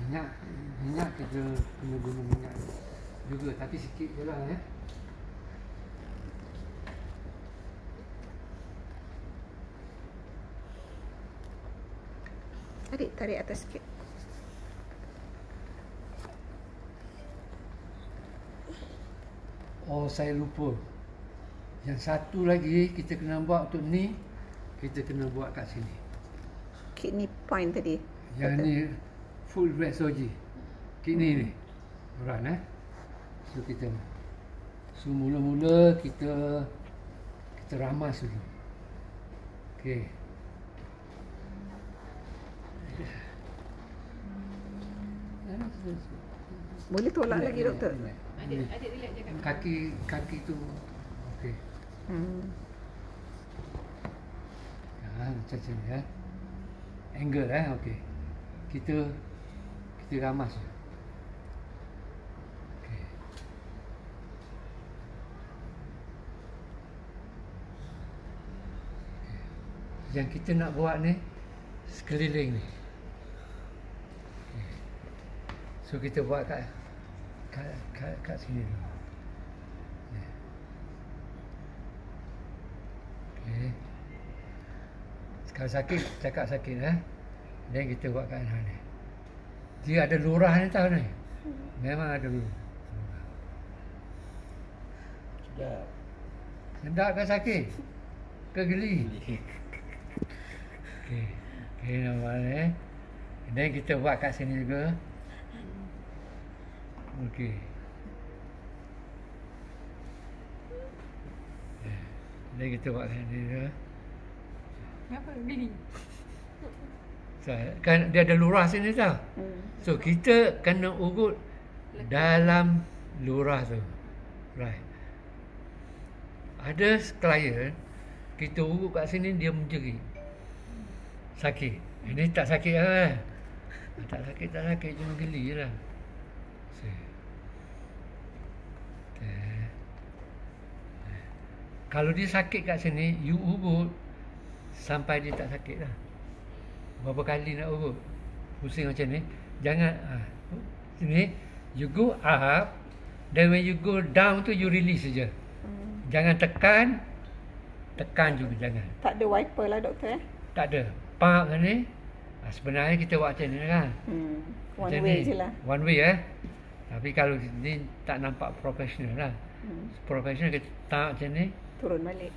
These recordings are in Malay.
minyak kita kena guna minyak juga, tapi sikit je lah ya. Tarik atas sikit. Oh, saya lupa. Yang satu lagi kita kena buat untuk ni, kita kena buat kat sini. Kidney point tadi. Yang ni full flexology. Kidney ni. Orang So kita mula-mula kita ramas dulu. Okey. Boleh tolak lagi doktor? Adik relax je kan. Kaki tu okey. Macam ni ya. Angle okey. Kita ramas je. Okey. Yang kita nak buat ni sekeliling ni. So kita buat kat sini dulu. Okey. Sekarang sakit, cakap sakit Dan kita buat kat sana ni. Dia ada lurah ni tahu ni. Memang ada lurah. Sedap ke sakit? Ke geli? Okey nampak ni. Dan kita buat kat sini juga. Okey. Dan kita buat kat sini juga. Kenapa geli? Kan dia ada lurah sini tau. So kita kena urut dalam lurah tu. Right. Ada klien kita urut kat sini dia menjerit. Sakit. Ini tak sakit lah. Tak sakit cuma geli je lah. Kalau dia sakit kat sini, you urut sampai dia tak sakit lah. Berapa kali nak urut? Pusing macam ni. Jangan sini, you go up, then when you go down tu you release saja. Jangan tekan juga jangan. Tak ada wiper lah doktor Tak ada. Pump ni sebenarnya kita buat macam ni kan. One way je lah. One way Tapi kalau ni tak nampak profesional lah. Profesional kita tak macam ni. Turun balik.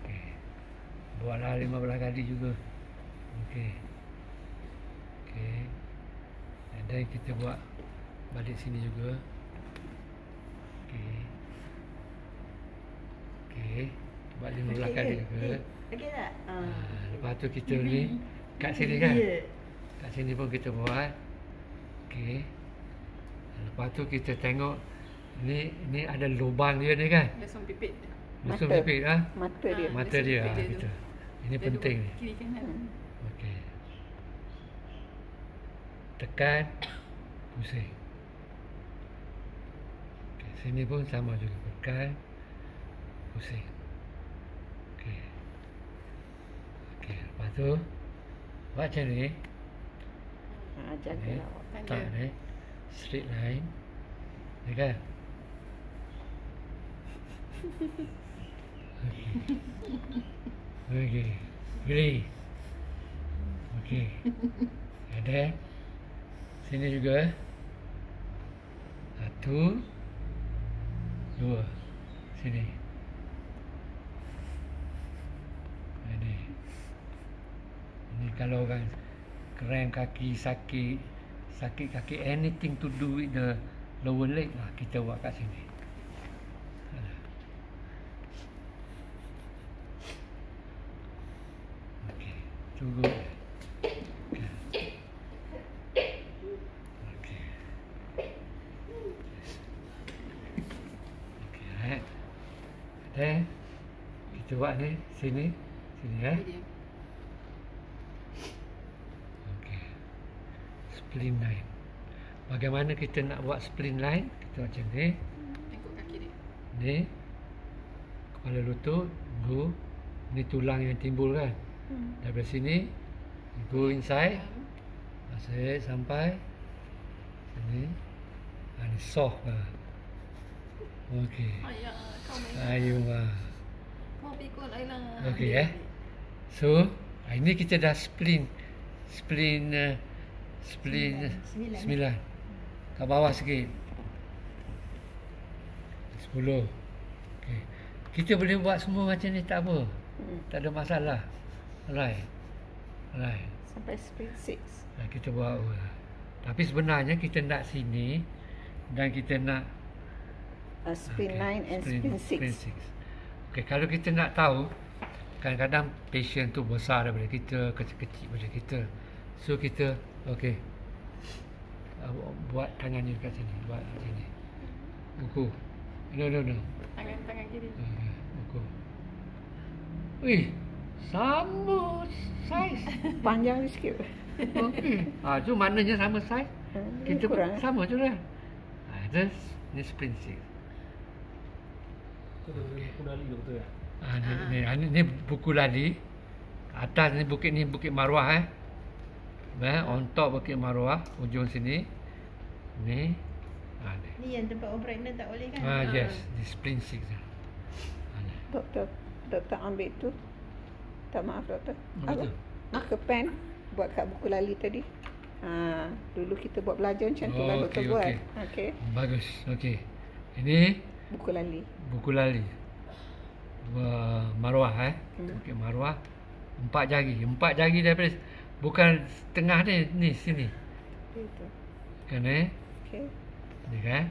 Okay. Buatlah 15 kali juga. Okey. Dan kita buat balik sini juga. Okey. Buat 15 kali juga. Okey tak? Lepas tu kita ni kat sini kan. Kat sini pun kita buat. Okey. Lepas tu kita tengok ni ada lubang dia ni kan. Lesung pipit. Lesung pipit Mata dia. Betul. Ini penting ni. Kiri kanan. Okey. Tekan, pusing. Okey, sini pun sama juga. Tekan, pusing. Okey. Lepas tu buat macam ni. Jagalah. Tak ni. Straight line. Ni kan? Okey. Geli. Okey. Ada. Sini juga. 1 2. Sini. Ini kalau orang kram kaki sakit kaki, anything to do with the lower leg kita buat kat sini. Okey, tunggu. Kita buat ni sini Okey. Spleen line. Bagaimana kita nak buat spleen line? Kita macam ni. Tengok kaki dia. Ni kepala lutut, go. Ni tulang yang timbul kan. Daripada sini go inside. Masuk sampai sini. Ini soft lah. Okey. Ayah, kau main. Ayuh. Mau pikul Ayla. Okey So, ini kita dah spleen 9. Kat bawah sikit. 10. Okey. Kita boleh buat semua macam ni tak apa. Tak ada masalah. Alright. Sampai split 6. Kita buat tapi sebenarnya kita nak sini dan kita nak Split 9 and split 6. Okey, kalau kita nak tahu, kadang-kadang patient tu besar daripada kita, kecil-kecil daripada kita. So kita buat tangan ni dekat sini, buat sini. Buku. No. Tangan kiri. Buku. Wih, sama saiz. Panjang sikit. Okey. Tu maknanya sama saiz. Kita kurang. sama je lah. Ni spring 6. Buku lali doktor ya? Ni buku lali. Atas ni Bukit Marwah on top Bukit Marwah, ujung sini. Ni. Ni yang tempat orang pregnant tak boleh kan? Yes, di spring 6. Doktor ambil tu. Tak maaf doktor. Apa tu? Marker pen buat kat buku lali tadi. Dulu kita buat belajar macam tu lah doktor buat. Okey. Bagus. Okey. Ini Buku lali. Marwah Bukit Marwah. 4 jari daripada bukan tengah ni sini. Itu. Kan Okey. Ni kan?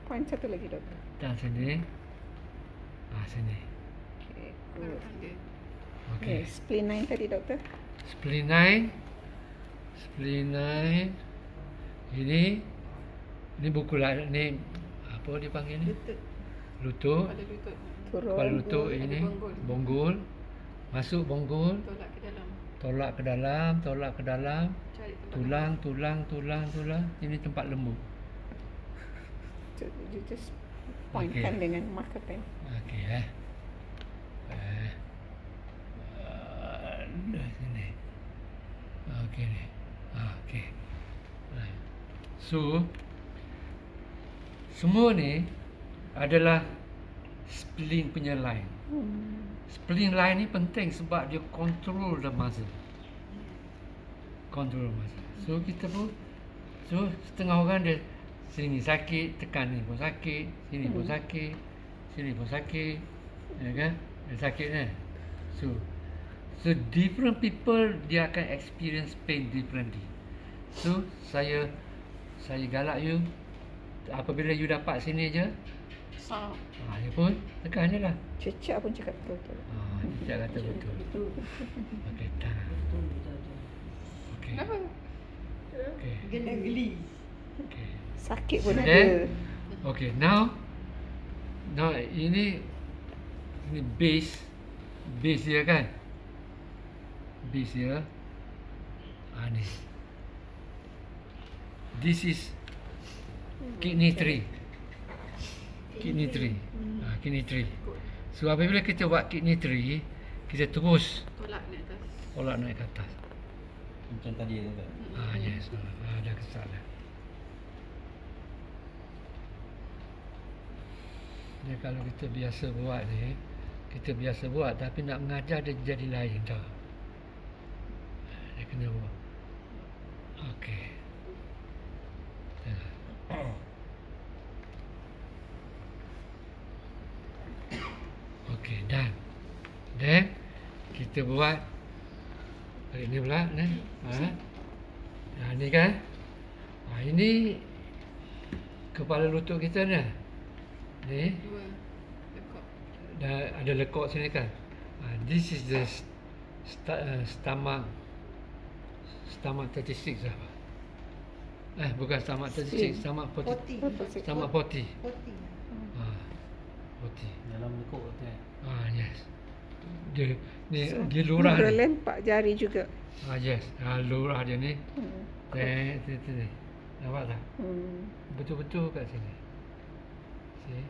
Poin satu lagi doktor. Dan sini. Sini. Okey. Good. Tangga. Okey. Split 9 tadi doktor. Split 9. Ini buku lah ni apa dia panggil ni? Lutut. Pada lutut. Kepala lutut ini bonggol. Masuk bonggol, Tolak ke dalam. tolak ke dalam. Cari tempat Tulang. Ini tempat lembut. You just pointkan dengan marker pen. Okey sini. Okey ni. Okey. So semua ni adalah spleen punya line. Spleen line ni penting sebab dia control the muscle. So kita pun setengah orang dia sini sakit, tekan ni pun sakit, sini pun sakit, ya kan? Dia sakit kan? So different people dia akan experience pain differently. So saya galak you, apabila you dapat sini je, dia pun tekan je lah. Cecak pun cakap betul. Cecak kata betul. Okey, dah. Okey. Kenapa? Okey. Geli. Okey. Sakit pun Then, ada. Okay, now ini base dia kan? Base dia. Ni. This is kidney tree. Kidney tree. So apabila kita buat kidney tree, kita terus Tolak naik atas. naik ke atas. Macam tadi tu kan? Yes. Dah kesal dah. Dia kalau kita biasa buat ni, tapi nak mengajar dia jadi lain tau. Dia kena buat. Okey. Okey, dah. Then kita buat balik ni pula ni. Ni kan? Ini kepala lutut kita ni. Ni. 2 lekuk. Dah ada lekuk sini kan. This is the stomach 36 lah. Bukan stomach 36, stomach 40. Stomach 40. 40. Dalam lekuk tu kan? Yes. Dia lurah Dia ni. lempak jari juga. Yes. Lurah dia ni. Ni. Nampak tak? Betul-betul kat sini. See?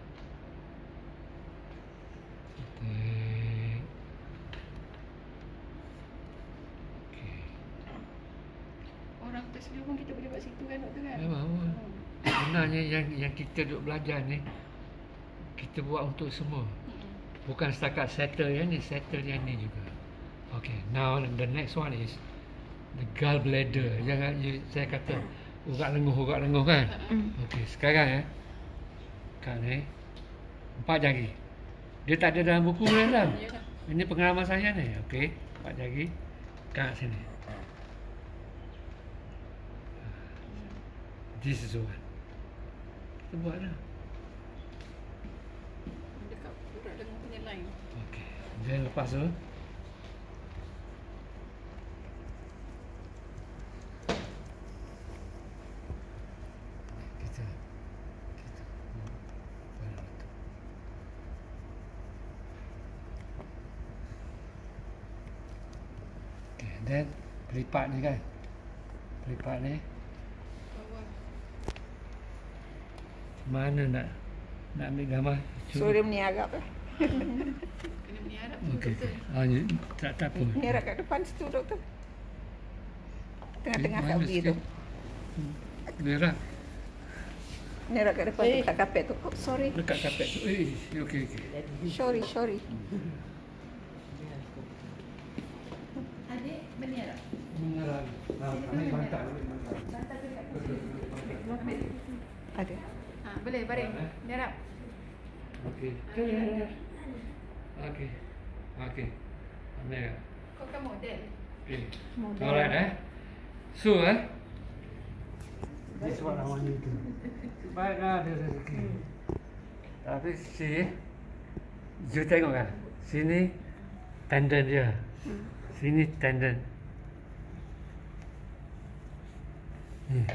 Orang Atas dulu pun kita boleh buat situ kan doktor kan? Memang. Sebenarnya yang kita duk belajar ni, kita buat untuk semua. Bukan setakat settle yang ni, settle yang ni juga. Okay, now the next one is the gallbladder. Jangan saya kata urat lenguh kan. Okay, sekarang kan 4 jari. Dia tak ada dalam buku ni dalam. Ini pengalaman saya ni. Okay, 4 jari kat sini. This is one. Kita buat lah. Dekat urat lenguh punya line. Okay, then lepas tu then pelipat ni kan, pelipat ni Bawah. mana nak ambil gambar. Suruh meniarap lah. Kena meniarap tu Okey. doktor. Tak apa. Meniarap kat depan situ doktor. Tengah-tengah Mana kaki sikit? tu. Merah Meniarap kat depan tu, kat kapet tu. Oh, sorry. dekat kapet tu. Okey. Sorry. Adik meniarap. Merah. Ambil bantal. Ada. Ha, boleh baring. Meniarap. Okey. Okey. Merah. Kau kan model. Okay. Alright, So, this what I want you to do. Baiklah, dia rezeki. Tapi you tengok kan, sini tendon dia, sini tendon. Ni,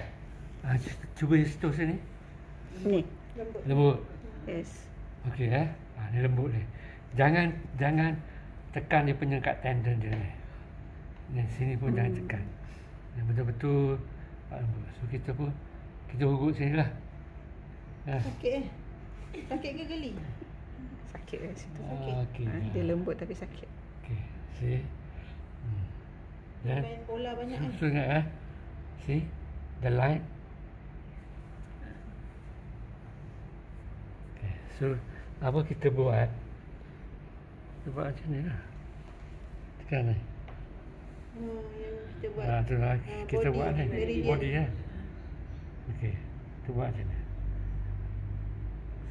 cuba sentuh sini. Ni. Lembut. Yes. Okey, ni lembut ni. Jangan tekan dia punya kat tendon dia ni. Ni sini pun jangan tekan. Ni betul-betul lembut. So kita urut sini lah. Sakit Sakit ke geli? Sakit kat situ. Okey. Dia lembut tapi sakit. Okey. See. Then Main bola banyak so ingat see the line. Okay. So apa kita buat? Kita buat macam ni lah. Tekan ni. yang kita buat. Tu lah. Kita body, buat ni. meridian. Body lah. Okey. Kita buat macam ni.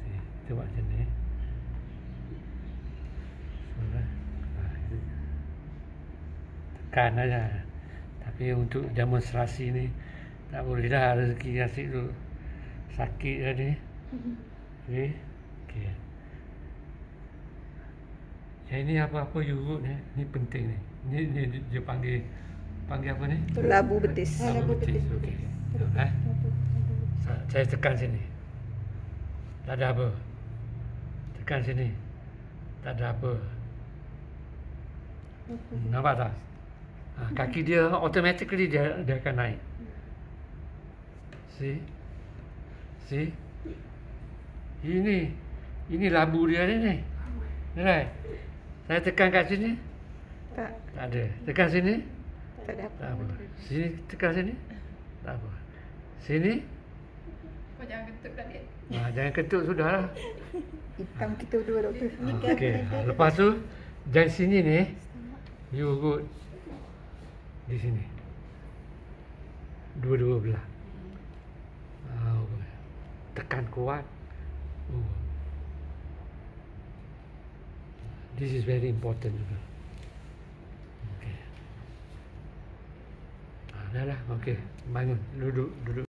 See, kita buat macam ni. So, tekan aja. Tapi untuk demonstrasi ni tak boleh dah, rezeki asyik tu sakit dah ni. Okey. Yang ini apa-apa you urut ni penting ni. Ni dia panggil apa ni? Labu betis. Labu betis. Okey. Saya tekan sini. Tak ada apa. Tekan sini. Tak ada apa. Nampak tak? Kaki dia automatically dia akan naik. See? Ini labu dia ni. Right. Saya tekan kat sini. Tak Tak ada. Tekan sini. tak ada apa. Tak apa. Sini tekan sini. Tak apa. Sini. Kau jangan ketuk kat dia. Jangan ketuk sudahlah. Hitam kita berdua doktor. Okey. Lepas tu dari sini ni you urut di sini. Dua-dua belah. Tekan kuat. This is very important juga. Okey. Dah lah. Okey. Bangun. Duduk.